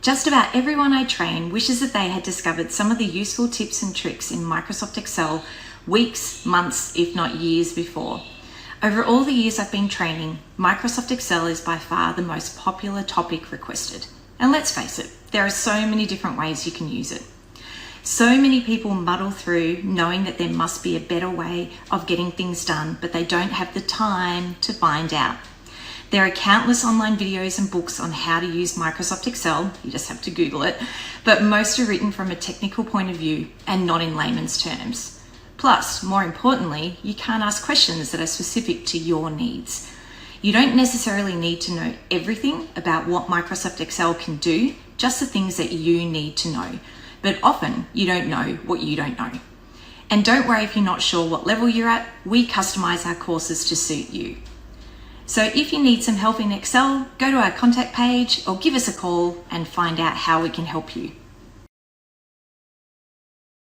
Just about everyone I train wishes that they had discovered some of the useful tips and tricks in Microsoft Excel weeks, months, if not years before. Over all the years I've been training, Microsoft Excel is by far the most popular topic requested. And let's face it, there are so many different ways you can use it. So many people muddle through knowing that there must be a better way of getting things done, but they don't have the time to find out. There are countless online videos and books on how to use Microsoft Excel, you just have to Google it, but most are written from a technical point of view and not in layman's terms. Plus, more importantly, you can't ask questions that are specific to your needs. You don't necessarily need to know everything about what Microsoft Excel can do, just the things that you need to know. But often you don't know what you don't know. And don't worry if you're not sure what level you're at, we customize our courses to suit you. So if you need some help in Excel, go to our contact page or give us a call and find out how we can help you.